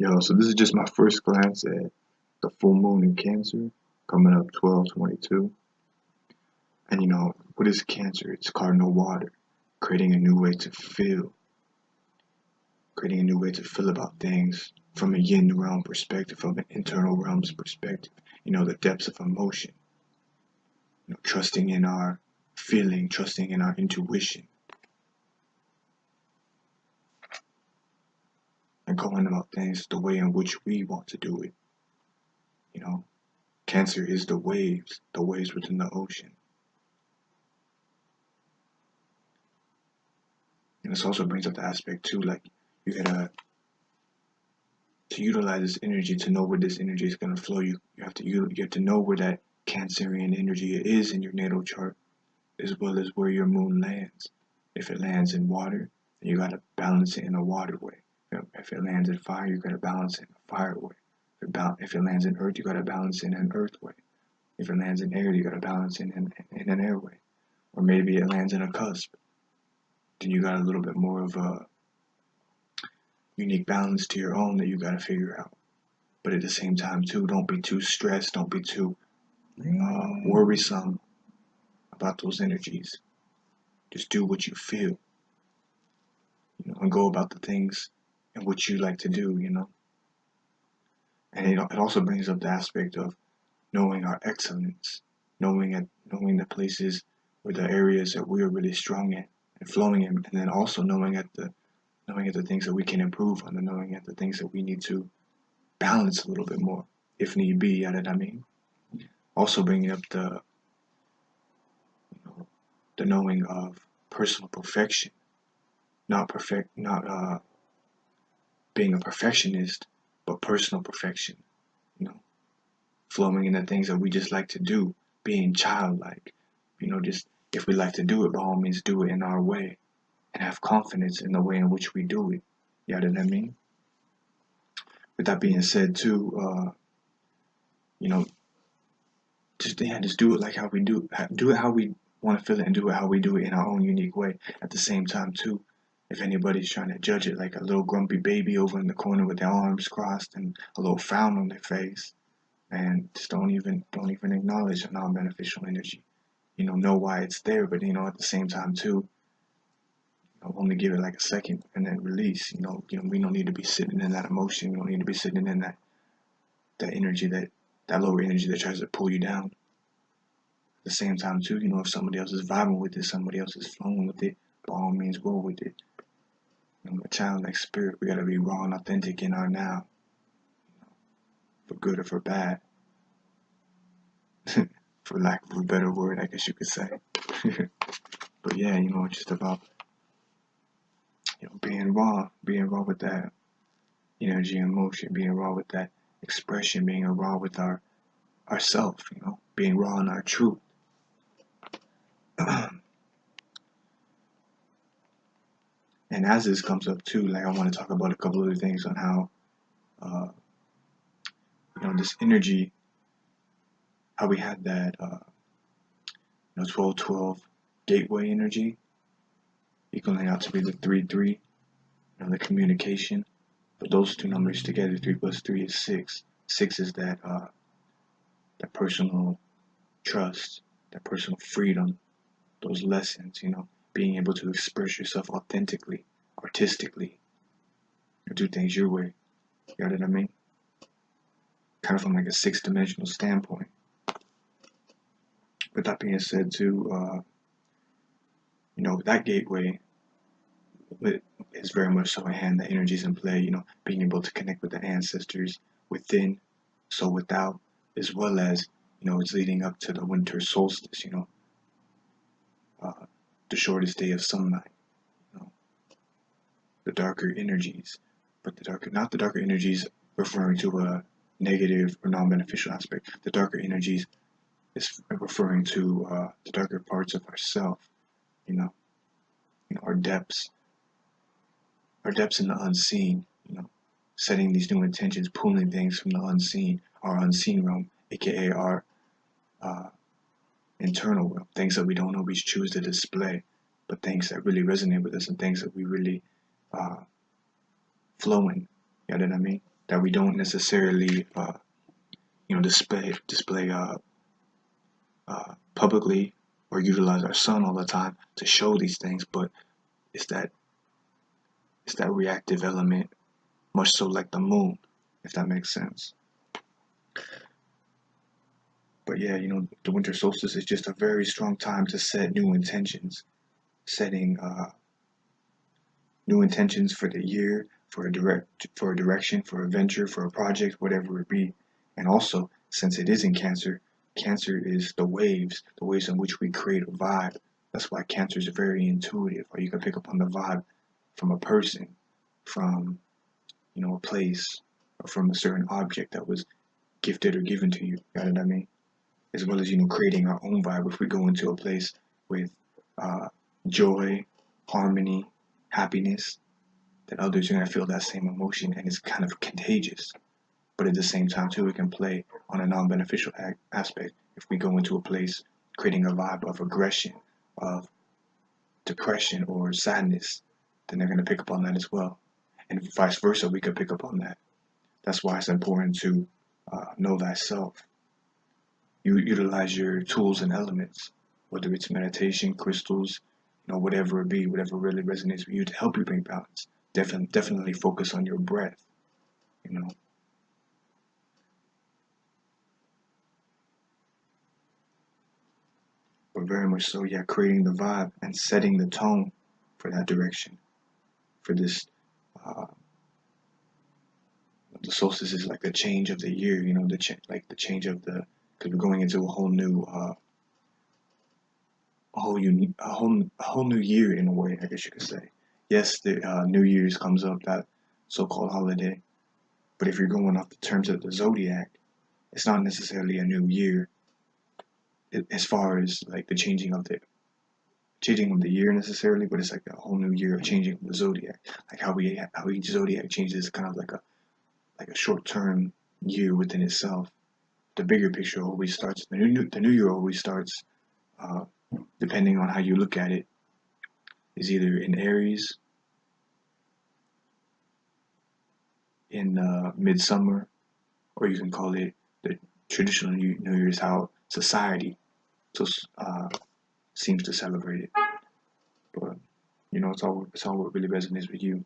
Yo, so this is just my first glance at the full moon in Cancer coming up 12/22. And what is Cancer? It's cardinal water, creating a new way to feel, creating a new way to feel about things from a yin realm perspective, from an internal realm's perspective. The depths of emotion, trusting in our feeling, trusting in our intuition, and going about things the way in which we want to do it. Cancer is the waves within the ocean. And this also brings up the aspect too, like you gotta to utilize this energy, to know where this energy is gonna flow. You have to know where that Cancerian energy is in your natal chart, as well as where your moon lands. If it lands in water, then you gotta balance it in a water way. If it lands in fire, you gotta balance it in a fire way. If it lands in earth, you gotta balance it in an earth way. If it lands in air, you gotta balance it in an air way. Or maybe it lands in a cusp, then you got a little bit more of a unique balance to your own that you gotta figure out. But at the same time too, don't be too stressed, don't be too worrisome about those energies. Just do what you feel, and go about the things in which you like to do, And it also brings up the aspect of knowing our excellence, knowing the places or the areas that we are really strong in and flowing in, and then also knowing at the things that we can improve on, and knowing at the things that we need to balance a little bit more, if need be. You know what I mean? Also bringing up the knowing of personal perfection, not being a perfectionist, but personal perfection. Flowing in the things that we just like to do, being childlike. Just if we like to do it, by all means, do it in our way, and have confidence in the way in which we do it. You know what I mean? With that being said, too, just do it like how we do it how we want to feel it, and do it how we do it in our own unique way. At the same time, too, if anybody's trying to judge it like a little grumpy baby over in the corner with their arms crossed and a little frown on their face, and just don't even acknowledge a non-beneficial energy. Know why it's there, but at the same time too, only give it like a second and then release. We don't need to be sitting in that emotion. We don't need to be sitting in that energy, that lower energy that tries to pull you down. At the same time too, if somebody else is vibing with it, somebody else is flowing with it, by all means roll with it. A childlike spirit, we gotta be raw and authentic in our now, for good or for bad. For lack of a better word, I guess you could say. But yeah, it's just about being raw with that energy and motion, being raw with that expression, being raw with ourself, being raw in our truth. And as this comes up too, like I want to talk about a couple other things on how this energy, how we had that 12-12 gateway energy equaling out to be the 3-3, the communication. But those two numbers together, 3 plus 3 is 6. 6 is that personal trust, that personal freedom, those lessons, being able to express yourself authentically, artistically, or do things your way. You know what I mean? Kind of from like a 6-dimensional standpoint. With that being said, too, that gateway is very much so in hand. The energies in play, being able to connect with the ancestors within, so without, as well as, it's leading up to the winter solstice, the shortest day of sunlight, the darker energies, but not the darker energies referring to a negative or non-beneficial aspect. The darker energies is referring to the darker parts of ourself, our depths in the unseen, setting these new intentions, pulling things from the unseen, our unseen realm, aka our internal realm, things that we don't always choose to display, but things that really resonate with us and things that we really flow in. You know what I mean? that we don't necessarily display publicly or utilize our sun all the time to show these things, but it's that reactive element, much so like the moon, if that makes sense. But yeah, the winter solstice is just a very strong time to set new intentions, setting new intentions for the year, for a direction, for a venture, for a project, whatever it be. And also, since it is in Cancer, Cancer is the waves in which we create a vibe. That's why Cancer is very intuitive, or you can pick up on the vibe from a person, from a place, or from a certain object that was gifted or given to you. You know what I mean? As well as creating our own vibe. If we go into a place with joy, harmony, happiness, then others are going to feel that same emotion, and it's kind of contagious. But at the same time too, it can play on a non-beneficial aspect. If we go into a place creating a vibe of aggression, of depression or sadness, then they're going to pick up on that as well. And vice versa, we could pick up on that. That's why it's important to know thyself. You utilize your tools and elements, whether it's meditation, crystals, whatever it be, whatever really resonates with you to help you bring balance. Definitely focus on your breath, But very much so, yeah, creating the vibe and setting the tone for that direction. For this, the solstice is like the change of the year, the change of because we're going into a whole new, a whole new year in a way, I guess you could say. Yes, the New Year's comes up, that so-called holiday, but if you're going off the terms of the zodiac, it's not necessarily a new year as far as like the changing of the year necessarily, but it's like a whole new year of changing the zodiac. Like how each zodiac changes, kind of like a short-term year within itself. The bigger picture always starts. The new year always starts, depending on how you look at it, is either in Aries, in midsummer, or you can call it the traditional New Year's, how society seems to celebrate it. But it's all what really resonates with you.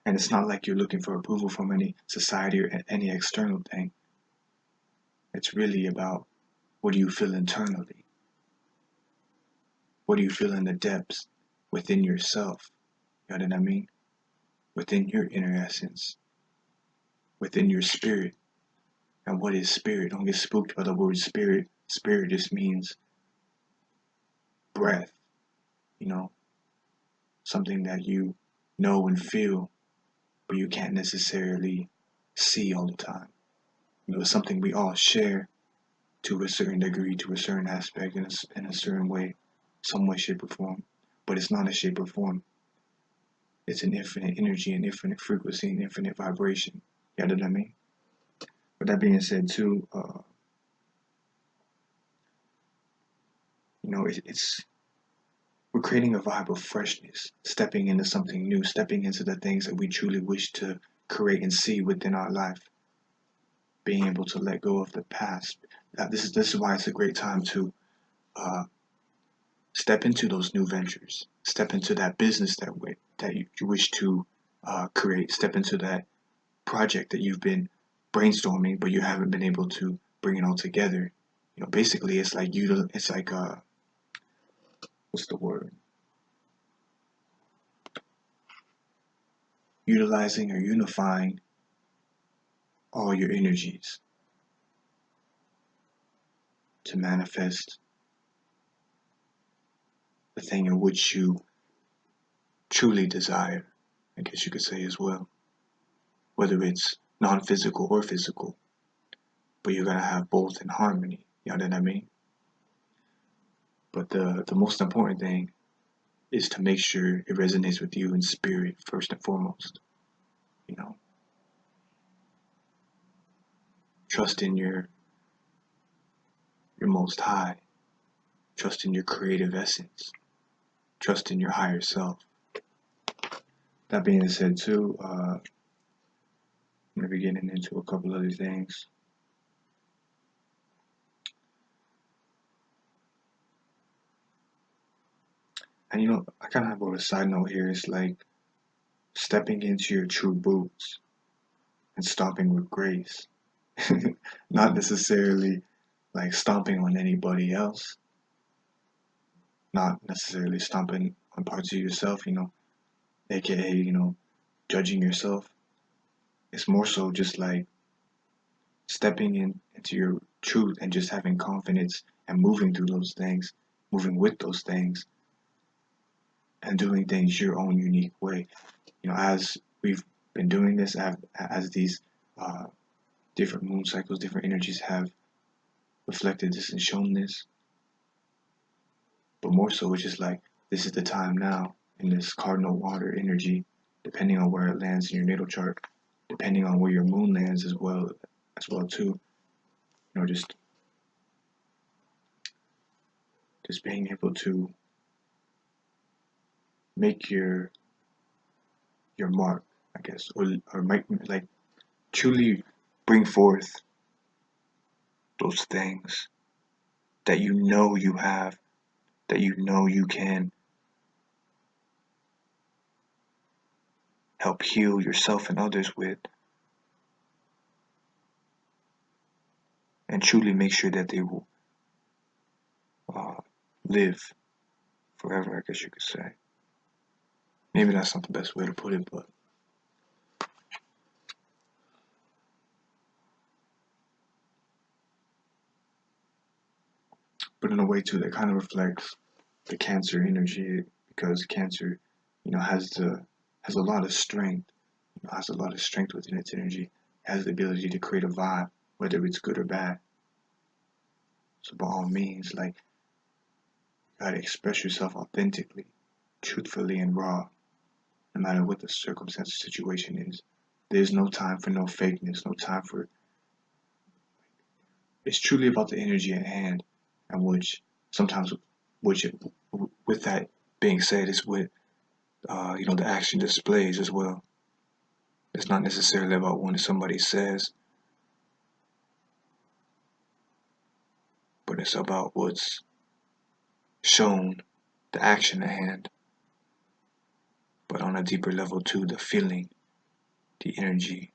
And it's not like you're looking for approval from any society or any external thing. It's really about, what do you feel internally? What do you feel in the depths within yourself? You know what I mean? Within your inner essence, within your spirit. And what is spirit? Don't get spooked by the word spirit. Spirit just means breath, something that you know and feel, but you can't necessarily see all the time. It's something we all share to a certain degree, to a certain aspect, in a certain way, some way, shape, or form. But it's not a shape or form. It's an infinite energy, an infinite frequency, an infinite vibration. You know what I mean? With that being said, too, we're creating a vibe of freshness, stepping into something new, stepping into the things that we truly wish to create and see within our life. Being able to let go of the past. This is why it's a great time to step into those new ventures. Step into that business that you wish to create. Step into that project that you've been brainstorming, but you haven't been able to bring it all together. Basically, it's like what's the word? Utilizing or unifying all your energies to manifest the thing in which you truly desire, I guess you could say as well. Whether it's non-physical or physical, but you gotta have both in harmony. You know what I mean? But the most important thing is to make sure it resonates with you in spirit first and foremost. Trust in your most high. Trust in your creative essence. Trust in your higher self. That being said, too, I'm going to be getting into a couple other things. And you know, I kind of have a side note here. It's like stepping into your true boots and stomping with grace. Not necessarily like stomping on anybody else, not necessarily stomping on parts of yourself, you know, aka, you know, judging yourself. It's more so just like stepping into your truth and just having confidence and moving through those things, moving with those things, and doing things your own unique way. You know, as we've been doing this, as these uh, different moon cycles, different energies have reflected this and shown this, but more so it's just like this is the time now in this cardinal water energy, depending on where it lands in your natal chart, depending on where your moon lands as well too. You know, just being able to make your mark, I guess, or make like truly bring forth those things that you know you have, that you know you can help heal yourself and others with, and truly make sure that they will uh, live forever, I guess you could say. Maybe that's not the best way to put it, but in a way too that kind of reflects the Cancer energy, because Cancer, you know, has a lot of strength, you know, has a lot of strength within its energy, has the ability to create a vibe, whether it's good or bad. So by all means, like, you gotta express yourself authentically, truthfully, and raw, no matter what the circumstance or situation is. There's no time for no fakeness, no time for. It's truly about the energy at hand, and which sometimes, which with that being said, is what you know, the action displays as well. It's not necessarily about what somebody says, but it's about what's shown, the action at hand, but on a deeper level too, the feeling, the energy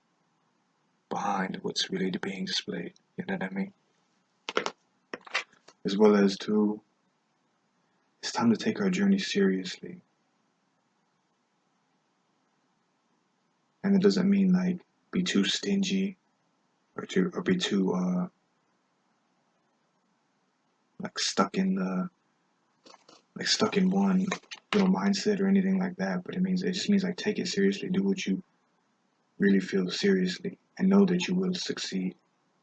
behind what's really being displayed. You know what I mean? As well as too, it's time to take our journey seriously. And it doesn't mean like be too stingy or be too like stuck in one little mindset or anything like that. But it just means like take it seriously, do what you really feel seriously, and know that you will succeed,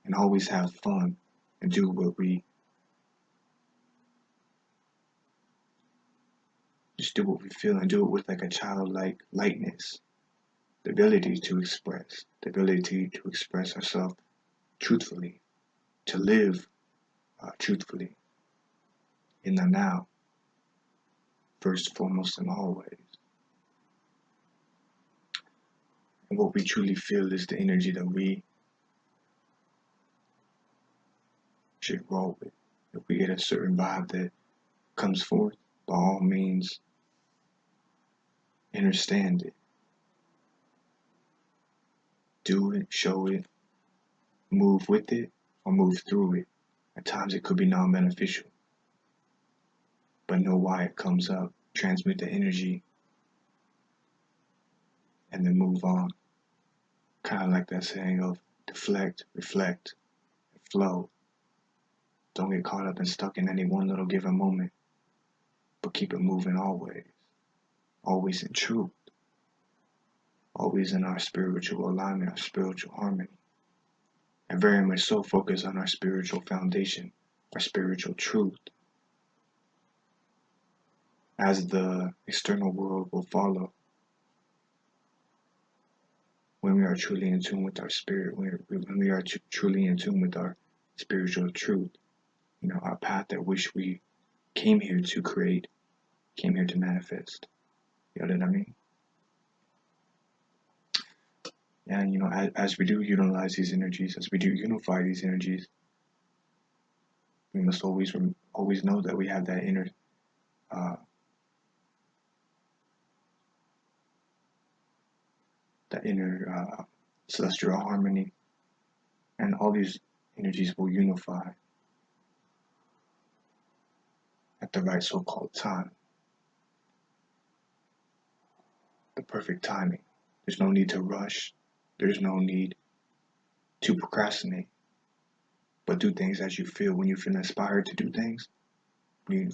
and always have fun, and do what we just do what we feel, and do it with like a childlike lightness, the ability to express ourselves truthfully, to live truthfully in the now, first, foremost, and always. And what we truly feel is the energy that we should roll with. If we get a certain vibe that comes forth, by all means, understand it, do it, show it, move with it, or move through it. At times it could be non-beneficial, but know why it comes up, transmit the energy, and then move on. Kind of like that saying of deflect, reflect, and flow. Don't get caught up and stuck in any one little given moment, but keep it moving always. Always in truth. Always in our spiritual alignment, our spiritual harmony. And very much so focus on our spiritual foundation, our spiritual truth, as the external world will follow. When we are truly in tune with our spirit, when we are truly in tune with our spiritual truth, you know, our path at which we came here to create, came here to manifest. You know what I mean? And as we do utilize these energies, as we do unify these energies, we must always know that we have uh, that inner celestial harmony, and all these energies will unify at the right so-called time, the perfect timing. There's no need to rush. There's no need to procrastinate, but do things as you feel. When you feel inspired to do things, when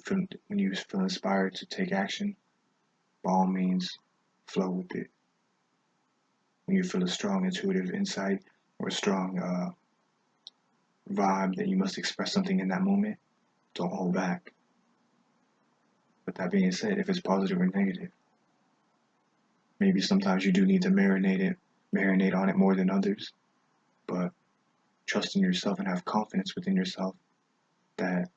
you feel inspired to take action, by all means, flow with it. When you feel a strong intuitive insight or a strong vibe that you must express something in that moment, don't hold back. But that being said, if it's positive or negative, maybe sometimes you do need to marinate on it more than others, but trust in yourself and have confidence within yourself that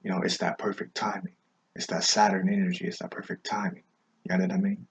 it's that perfect timing. It's that Saturn energy. It's that perfect timing. You know what I mean?